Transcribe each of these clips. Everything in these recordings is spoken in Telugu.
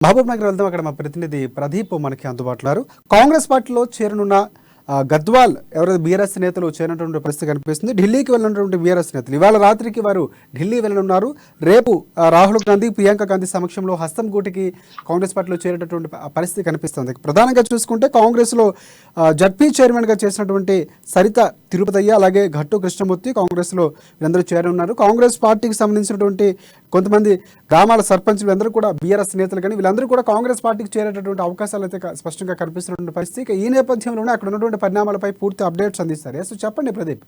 మహబూబ్ నగర్ వెళ్దాం. అక్కడ మా ప్రతినిధి ప్రదీప్ మనకి అందుబాటులో ఉన్నారు. కాంగ్రెస్ పార్టీలో చేరనున్న గద్వాల్ ఎవరైతే బీఆర్ఎస్ నేతలు చేరినటువంటి పరిస్థితి కనిపిస్తుంది. ఢిల్లీకి వెళ్ళినటువంటి బీఆర్ఎస్ నేతలు ఇవాళ రాత్రికి వారు ఢిల్లీ వెళ్ళనున్నారు. రేపు రాహుల్ గాంధీ, ప్రియాంక గాంధీ సమక్షంలో హస్తం గూటికి కాంగ్రెస్ పార్టీలో చేరేటటువంటి పరిస్థితి కనిపిస్తుంది. ప్రధానంగా చూసుకుంటే కాంగ్రెస్లో జడ్పీ చైర్మన్గా చేసినటువంటి సరిత తిరుపతయ్య, అలాగే ఘట్టు కృష్ణమూర్తి కాంగ్రెస్లో వీళ్ళందరూ చేరనున్నారు. కాంగ్రెస్ పార్టీకి సంబంధించినటువంటి కొంతమంది గ్రామాల సర్పంచులు అందరూ కూడా బీఆర్ఎస్ నేతలు కానీ వీళ్ళందరూ కూడా కాంగ్రెస్ పార్టీకి చేరేటటువంటి అవకాశాలు అయితే స్పష్టంగా కనిపిస్తున్నటువంటి పరిస్థితి. ఈ నేపథ్యంలోనే అక్కడ ఉన్నటువంటి పరిణామాలపై పూర్తి అప్డేట్స్ అందిస్తారు. చెప్పండి ప్రదీప్.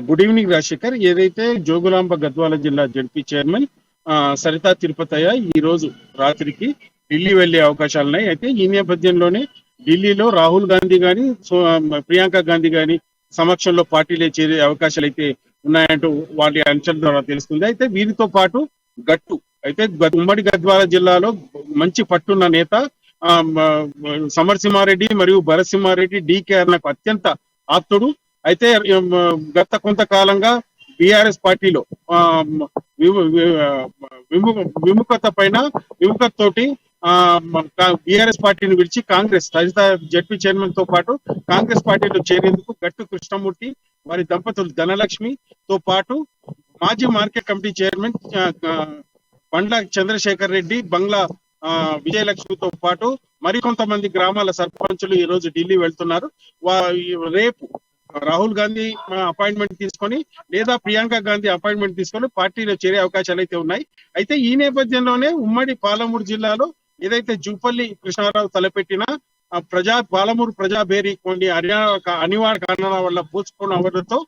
Good evening Rajasekhar. ఏదైతే జోగులాంబ గద్వాల జిల్లా జడ్పీ చైర్మన్ సరితా తిరుపతయ్య ఈ రోజు రాత్రికి ఢిల్లీ వెళ్లే అవకాశాలున్నాయి. అయితే ఈ నేపథ్యంలోనే ఢిల్లీలో రాహుల్ గాంధీ గాని, ప్రియాంక గాంధీ గాని సమక్షంలో పార్టీలో చేరే అవకాశాలు అయితే ఉన్నాయంటూ వాటి అంచనా ద్వారా తెలుస్తుంది. అయితే వీరితో పాటు గట్టు అయితే ఉమ్మడి గద్వాల జిల్లాలో మంచి పట్టున్న నేత సమరసింహారెడ్డి మరియు భరసింహారెడ్డి డీకేఆర్లకు అత్యంత ఆప్తుడు. అయితే గత కొంతకాలంగా బీఆర్ఎస్ పార్టీలో విముఖతతోటి బీఆర్ఎస్ పార్టీని విడిచి కాంగ్రెస్ జడ్పీ చైర్మన్ తో పాటు కాంగ్రెస్ పార్టీలో చేరేందుకు గట్టు కృష్ణమూర్తి, వారి దంపతులు ధనలక్ష్మి తో పాటు మాజీ మార్కెట్ కమిటీ చైర్మన్ బండ్ల చంద్రశేఖర్ రెడ్డి, బంగ్లా విజయలక్ష్మితో పాటు మరికొంతమంది గ్రామాల సర్పంచులు ఈ రోజు ఢిల్లీ వెళ్తున్నారు. రేపు రాహుల్ గాంధీ అపాయింట్మెంట్ తీసుకొని లేదా ప్రియాంక గాంధీ అపాయింట్మెంట్ తీసుకొని పార్టీలో చేరే అవకాశాలు అయితే ఉన్నాయి. అయితే ఈ నేపథ్యంలోనే ఉమ్మడి పాలమూరు జిల్లాలో ఏదైతే జూపల్లి కృష్ణారావు తలపెట్టిన పాలమూరు ప్రజాబేరీ కొన్ని అనివార్య కారణాల వల్ల పోస్ట్పోన్ అవ్వడంతో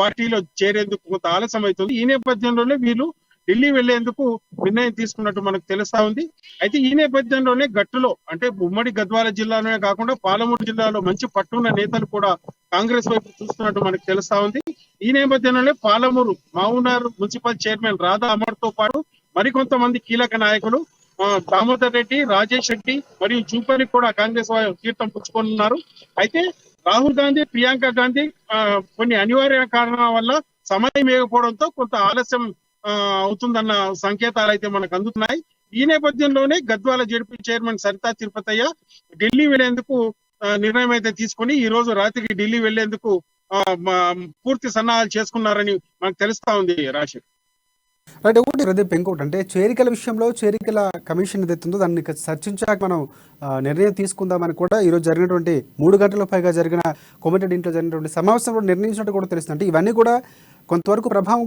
పార్టీలో చేరేందుకు కొంత ఆలస్యం అవుతుంది. ఈ నేపథ్యంలోనే వీళ్ళు ఢిల్లీ వెళ్లేందుకు నిర్ణయం తీసుకున్నట్టు మనకు తెలుస్తా ఉంది. అయితే ఈ నేపథ్యంలోనే గట్టులో అంటే ఉమ్మడి గద్వాల జిల్లాలోనే కాకుండా పాలమూరు జిల్లాలో మంచి పట్టున్న నేతలు కూడా కాంగ్రెస్ వైపు చూస్తున్నట్టు మనకు తెలుస్తా ఉంది. ఈ నేపథ్యంలోనే పాలమూరు మావునార్ మున్సిపల్ చైర్మన్ రాధా అమర్ తో పాటు మరికొంతమంది కీలక నాయకులు దామోదర్ రెడ్డి, రాజేష్ రెడ్డి మరియు జూపల్లి కూడా కాంగ్రెస్ తీర్థం పుచ్చుకొనున్నారు. అయితే రాహుల్ గాంధీ, ప్రియాంక గాంధీ కొన్ని అనివార్య కారణాల వల్ల సమయం వేయకపోవడంతో కొంత ఆలస్యం అవుతుందన్న సంకేతాలు అయితే మనకు అందుతున్నాయి. ఈ నేపథ్యంలోనే గద్వాల జడ్పీ చైర్మన్ సరితా తిరుపతయ్య ఢిల్లీ వెళ్లేందుకు నిర్ణయం అయితే తీసుకుని ఈ రోజు రాత్రికి ఢిల్లీ వెళ్లేందుకు పూర్తి సన్నాహాలు చేసుకున్నారని మనకు తెలుస్తా ఉంది. రాశి రైట్. ఒకటి ప్రదీప్, ఇంకోటి అంటే చేరికల విషయంలో చేరికల కమిషన్ ఏదైతుందో దాన్ని చర్చించాక మనం నిర్ణయం తీసుకుందామని కూడా ఈరోజు జరిగినటువంటి 3 గంటల పైగా జరిగిన కోమటిరెడ్డి ఇంట్లో జరిగినటువంటి సమావేశంలో నిర్ణయించినట్టు కూడా తెలుస్తుంది. అంటే ఇవన్నీ కూడా కొంతవరకు ప్రభావం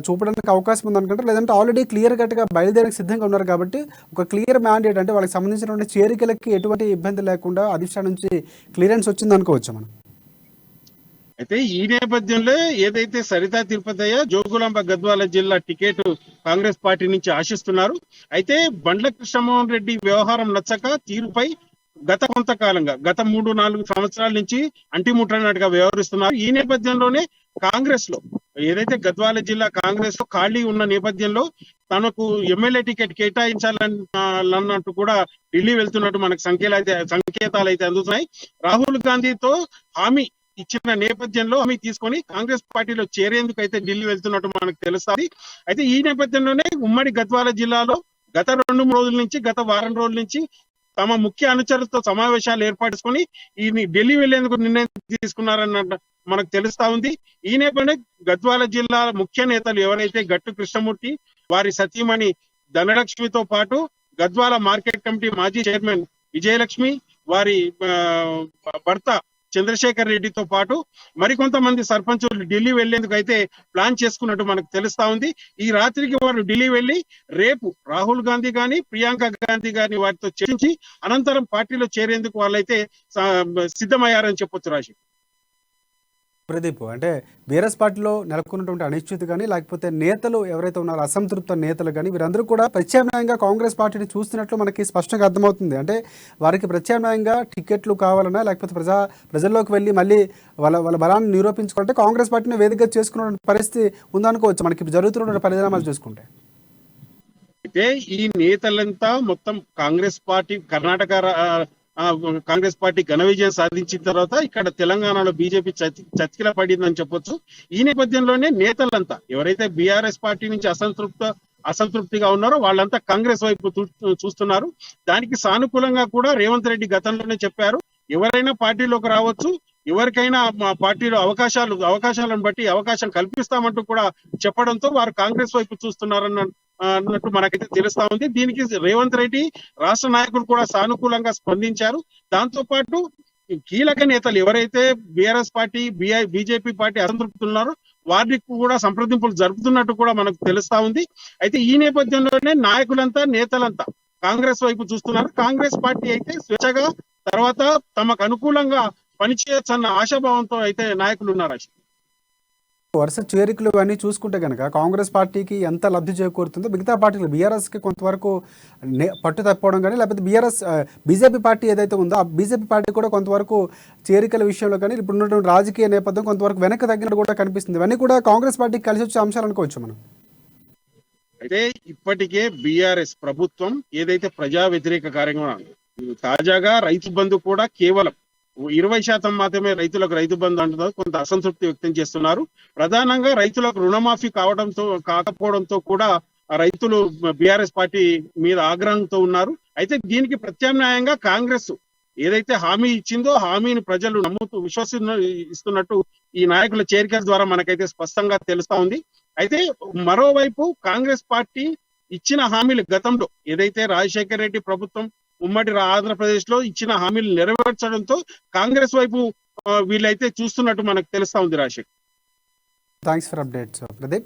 చూపడానికి అవకాశం ఉందనుకుంటారు, లేదంటే ఆల్రెడీ క్లియర్ కట్గా బయలుదేరడానికి సిద్ధంగా ఉన్నారు కాబట్టి ఒక క్లియర్ మ్యాండేట్ అంటే వాళ్ళకి సంబంధించినటువంటి చేరికలకి ఎటువంటి ఇబ్బంది లేకుండా అధిష్టానం నుంచి క్లియరెన్స్ వచ్చింది అనుకోవచ్చు మనం. అయితే ఈ నేపథ్యంలో ఏదైతే సరితా తిరుపతయ్య జోగులాంబ గద్వాల జిల్లా టికెట్ కాంగ్రెస్ పార్టీ నుంచి ఆశిస్తున్నారు. అయితే బండ్ల కృష్ణమోహన్ రెడ్డి వ్యవహారం నచ్చక తీరుపై గత కొంతకాలంగా గత 3-4 సంవత్సరాల నుంచి అంటిముట్టనట్టుగా వ్యవహరిస్తున్నారు. ఈ నేపథ్యంలోనే కాంగ్రెస్ లో ఏదైతే గద్వాల జిల్లా కాంగ్రెస్ లో ఖాళీ ఉన్న నేపథ్యంలో తనకు ఎమ్మెల్యే టికెట్ కేటాయించాలన్నట్టు కూడా ఢిల్లీ వెళ్తున్నట్టు మనకు సంకేతాలు అయితే అందుతున్నాయి. రాహుల్ గాంధీతో హామీ ఇచ్చిన నేపథ్యంలో హామీ తీసుకొని కాంగ్రెస్ పార్టీలో చేరేందుకు అయితే ఢిల్లీ వెళ్తున్నట్టు మనకు తెలుస్తుంది. అయితే ఈ నేపథ్యంలోనే ఉమ్మడి గద్వాల జిల్లాలో గత 2-3 రోజుల నుంచి గత వారం రోజుల నుంచి తమ ముఖ్య అనుచరులతో సమావేశాలు ఏర్పాటు చేసుకుని ఈ ఢిల్లీ వెళ్లేందుకు నిర్ణయం తీసుకున్నారన్న మనకు తెలుస్తా ఉంది. ఈ నేపథ్యంలో గద్వాల జిల్లా ముఖ్య నేతలు ఎవరైతే గట్టు కృష్ణమూర్తి, వారి సతీమణి ధనలక్ష్మితో పాటు గద్వాల మార్కెట్ కమిటీ మాజీ చైర్మన్ విజయలక్ష్మి, వారి భర్త చంద్రశేఖర్ రెడ్డితో పాటు మరికొంతమంది సర్పంచులు ఢిల్లీ వెళ్లేందుకు అయితే ప్లాన్ చేసుకున్నట్టు మనకు తెలుస్తా ఉంది. ఈ రాత్రికి వారు ఢిల్లీ వెళ్లి రేపు రాహుల్ గాంధీ గాని, ప్రియాంక గాంధీ గాని వారితో చర్చించి అనంతరం పార్టీలో చేరేందుకు వాళ్ళైతే సిద్ధమయ్యారని చెప్పొచ్చు. రాజు ప్రదీప్, అంటే బీఆర్ఎస్ పార్టీలో నెలకొన్నటువంటి అనిశ్చితి కానీ లేకపోతే నేతలు ఎవరైతే ఉన్నారో అసంతృప్త నేతలు కానీ వీరందరూ కూడా ప్రత్యామ్నాయంగా కాంగ్రెస్ పార్టీని చూస్తున్నట్లు మనకి స్పష్టంగా అర్థమవుతుంది. అంటే వారికి ప్రత్యామ్నాయంగా టికెట్లు కావాలన్నా లేకపోతే ప్రజల్లోకి వెళ్ళి మళ్ళీ వాళ్ళ బలాన్ని నిరూపించుకుంటే కాంగ్రెస్ పార్టీని వేదికగా చేసుకున్న పరిస్థితి ఉందనుకోవచ్చు మనకి జరుగుతున్న పరిణామాలు చూసుకుంటే. అయితే ఈ నేతలంతా మొత్తం కాంగ్రెస్ పార్టీ కాంగ్రెస్ పార్టీ ఘన విజయం సాధించిన తర్వాత ఇక్కడ తెలంగాణలో బీజేపీ చతికిల పడిందని చెప్పొచ్చు. ఈ నేపథ్యంలోనే నేతలంతా ఎవరైతే బీఆర్ఎస్ పార్టీ నుంచి అసంతృప్త అసంతృప్తిగా ఉన్నారో వాళ్ళంతా కాంగ్రెస్ వైపు చూస్తున్నారు. దానికి సానుకూలంగా కూడా రేవంత్ రెడ్డి గతంలోనే చెప్పారు, ఎవరైనా పార్టీలోకి రావచ్చు, ఎవరికైనా మా పార్టీలో అవకాశాలను బట్టి అవకాశం కల్పిస్తామంటూ కూడా చెప్పడంతో వారు కాంగ్రెస్ వైపు అన్నట్టు మనకైతే తెలుస్తా ఉంది. దీనికి రేవంత్ రెడ్డి రాష్ట్ర నాయకులు కూడా సానుకూలంగా స్పందించారు. దాంతో పాటు కీలక నేతలు ఎవరైతే బీఆర్ఎస్ పార్టీ బీజేపీ పార్టీ అసంతృప్తులు ఉన్నారో వారికి కూడా సంప్రదింపులు జరుపుతున్నట్టు కూడా మనకు తెలుస్తా ఉంది. అయితే ఈ నేపథ్యంలోనే నాయకులంతా నేతలంతా కాంగ్రెస్ వైపు చూస్తున్నారు. కాంగ్రెస్ పార్టీ అయితే స్వేచ్ఛగా తర్వాత తమకు అనుకూలంగా పనిచేయచ్చు అన్న ఆశాభావంతో అయితే నాయకులు ఉన్నారు. వరుస చేరికలు ఇవన్నీ చూసుకుంటే కనుక కాంగ్రెస్ పార్టీకి ఎంత లబ్ధి చేకూరుతుందో మిగతా పార్టీలు బీఆర్ఎస్కి కొంతవరకు పట్టు తప్పిపోవడం కానీ, లేకపోతే బీజేపీ పార్టీ ఏదైతే ఉందో ఆ బీజేపీ పార్టీ కూడా కొంతవరకు చేరికల విషయంలో కానీ ఇప్పుడు ఉన్నటువంటి రాజకీయ నేపథ్యం కొంతవరకు వెనక్కి తగ్గినట్టు కూడా కనిపిస్తుంది. ఇవన్నీ కూడా కాంగ్రెస్ పార్టీకి కలిసి వచ్చే అంశాలు అనుకోవచ్చు మనం. అయితే ఇప్పటికే బీఆర్ఎస్ ప్రభుత్వం ఏదైతే ప్రజా వ్యతిరేక కార్యక్రమం, తాజాగా రైతు బంధు కూడా కేవలం 20% మాత్రమే రైతులకు రైతు బంధు అంటున్నారు, కొంత అసంతృప్తి వ్యక్తం చేస్తున్నారు. ప్రధానంగా రైతులకు రుణమాఫీ కాకపోవడంతో కూడా రైతులు బీఆర్ఎస్ పార్టీ మీద ఆగ్రహంతో ఉన్నారు. అయితే దీనికి ప్రత్యామ్నాయంగా కాంగ్రెస్ ఏదైతే హామీ ఇచ్చిందో హామీని ప్రజలు విశ్వసిస్తున్నట్టు ఈ నాయకుల చేరికల ద్వారా మనకైతే స్పష్టంగా తెలుస్తా ఉంది. అయితే మరోవైపు కాంగ్రెస్ పార్టీ ఇచ్చిన హామీలు గతంలో ఏదైతే రాజశేఖర రెడ్డి ప్రభుత్వం ఉమ్మడి ఆంధ్రప్రదేశ్ లో ఇచ్చిన హామీలు నెరవేర్చడంతో కాంగ్రెస్ వైపు వీళ్ళైతే చూస్తున్నట్టు మనకు తెలుస్తా ఉంది. Rajasekhar, thanks for updates Pradeep.